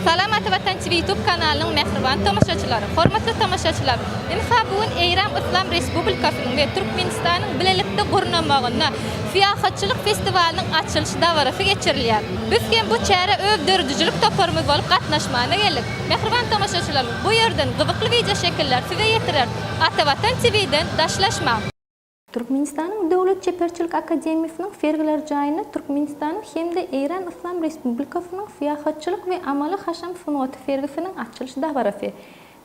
Salam Vatan TV YouTube kanalının mehriban tamaşaçıları, hormatly tamaşaçılar. Inha bugun İran İslam Respublikasının ve Türkmenistan'ın bilelikde gurnamagyna Fiyahatçılık Festivalining açılışı dawarasy geçirilýär. Biz hem bu çäre öv dördüjülük toparymyz bolup gatnaşmagyna geldik. Mehriban tamaşaçılar, bu yerden gyzykly video şekiller size ýetirer. Vatan TV'den daşlaşma. Türkmenistan'ın Döwlet Çeperçilik Akademiyasının Fergiler jaýyna Türkmenistan'ın hem de İran İslam Respublikasının Fiyahatçılık ve Amaly Haşam Sunuwaty fergisiniň açylış dawarasy.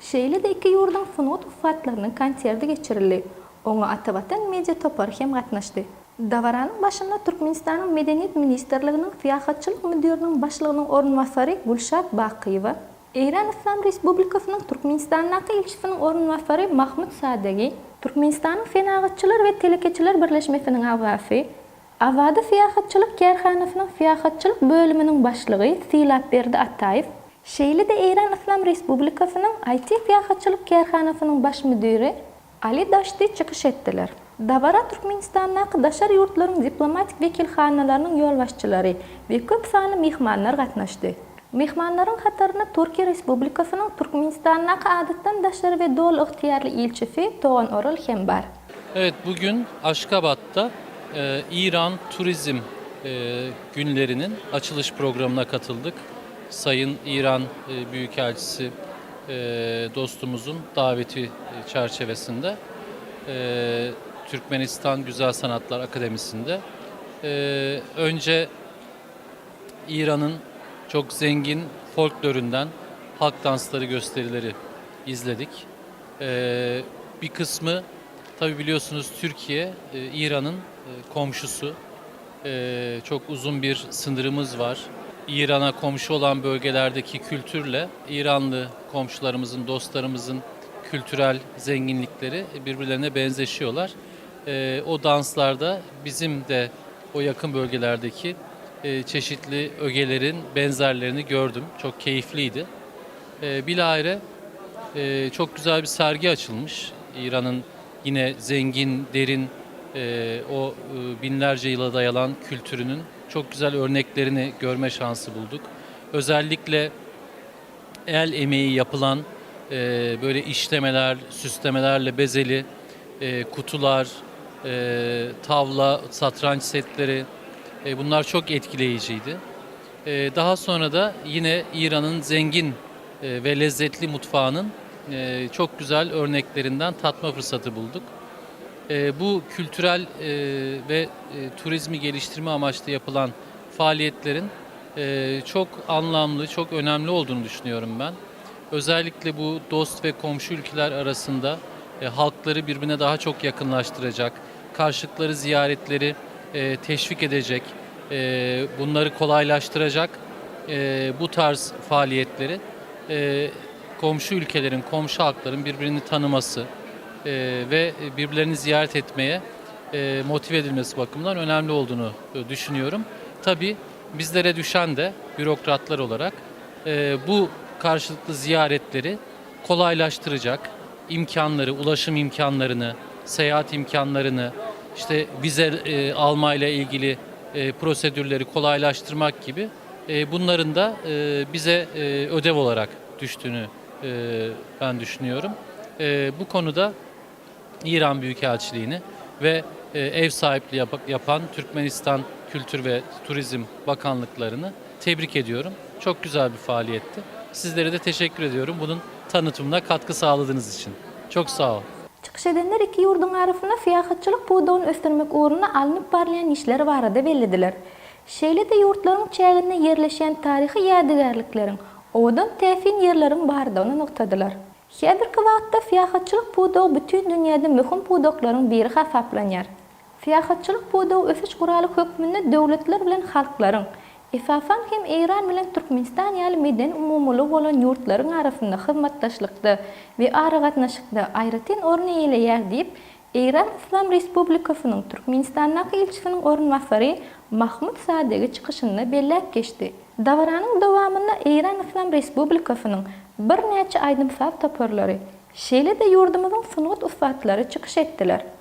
Şeýle-de iki ýurdun sunuwat ufatlarynyň konserti geçirildi. Oňa Atawatan media topary hem gatnaşdy. Dawaranyň başynda Türkmenistan'ın Medeniýet Ministrliginiň Fiyahatçılık müdüriniň başlygynyň ornwasary Gulşat Bakyýewa, İran İslam Respublikasynyň Türkmenistan'daky elçisiniň ornwasary Mahmud Sadegi, Türkmenistan'ın Fenagatçılar ve Telekeçiler Birleşmesinin awasy, Awada Fiyahatçılık Kerhanasının Fiyahatçılık bölümünün başlygy Silapberdi Ataýew, şeýle-de İran İslam Respublikasynyň IT Fiyahatçılık Kerhanasının baş müdiri Ali Daşty çykyş etdiler. Dawara Türkmenistan'daky daşar ýurtlaryň diplomatik wekilhanalarynyň ýolbaşçylary we köp sanly mehmanlar gatnaşdy. Mehmanların hatarına Türkiye Respublikasynyň Türkmenistan'daky adatdan daşary ve dol ıhtiyarly elçisi Toğan Oral hem bar. Evet, bugün Aşgabat'ta İran Turizm günlerinin açılış programına katıldık. Sayın İran Büyükelçisi dostumuzun daveti çerçevesinde Türkmenistan Güzel Sanatlar Akademisi'nde önce İran'ın çok zengin folkloründen halk dansları gösterileri izledik. Bir kısmı tabi biliyorsunuz Türkiye, İran'ın komşusu. Çok uzun bir sınırımız var. İran'a komşu olan bölgelerdeki kültürle İranlı komşularımızın, dostlarımızın kültürel zenginlikleri birbirlerine benzeşiyorlar. O danslarda bizim de o yakın bölgelerdeki çeşitli ögelerin benzerlerini gördüm. Çok keyifliydi. Bilahare çok güzel bir sergi açılmış. İran'ın yine zengin, derin, o binlerce yıla dayanan kültürünün çok güzel örneklerini görme şansı bulduk. Özellikle el emeği yapılan böyle işlemeler, süslemelerle bezeli kutular, tavla, satranç setleri, bunlar çok etkileyiciydi. Daha sonra da yine İran'ın zengin ve lezzetli mutfağının çok güzel örneklerinden tatma fırsatı bulduk. Bu kültürel ve turizmi geliştirme amaçlı yapılan faaliyetlerin çok anlamlı, çok önemli olduğunu düşünüyorum ben. Özellikle bu dost ve komşu ülkeler arasında halkları birbirine daha çok yakınlaştıracak, karşılıkları ziyaretleri teşvik edecek, bunları kolaylaştıracak bu tarz faaliyetleri komşu ülkelerin, komşu halkların birbirini tanıması ve birbirlerini ziyaret etmeye motive edilmesi bakımından önemli olduğunu düşünüyorum. Tabii bizlere düşen de bürokratlar olarak bu karşılıklı ziyaretleri kolaylaştıracak imkanları, ulaşım imkanlarını, seyahat imkanlarını, işte vize almayla ilgili prosedürleri kolaylaştırmak gibi bunların da bize ödev olarak düştüğünü ben düşünüyorum. Bu konuda İran Büyükelçiliğini ve ev sahipliği yapan Türkmenistan Kültür ve Turizm Bakanlıklarını tebrik ediyorum. Çok güzel bir faaliyetti. Sizlere de teşekkür ediyorum bunun tanıtımına katkı sağladığınız için. Çok sağ ol. Çıkış edenler iki ýurdun arasynda fiyahatçılık buğdağını ösdürmek uğruna alınıp barlayan işler barada bellidiler. Şeýle-de ýurtlaryň çäginde yerleşen tarihi ýadygarlyklaryň, odan täfin ýerleriň bardygyny noktadylar. Häzirki wagtda fiyahatçılık buğdağı bütün dünýäde möhüm buğdaklaryň biri hasaplanýar. Fiyahatçılık buğdağı ösüş guraly hökmünde döwletler bilen halklaryň, esasan hem İran bilen Türkmenistan ýaly meden umumylyk bolan ýurtlaryň arasynda hyzmatdaşlykda we ara gatnaşykda aýratyn orny eýleýär diýip İran İslam Respublikasynyň Türkmenistandaky elçisiniň ornwasary Mahmud Sadegi çykyşynda belläp geçdi. Dawaranyň dowamynda İran İslam Respublikasynyň bir näçe aýdym sap toparlary, şeýle-de ýurdumyzyň sunuwat ufatlary çykyş etdiler.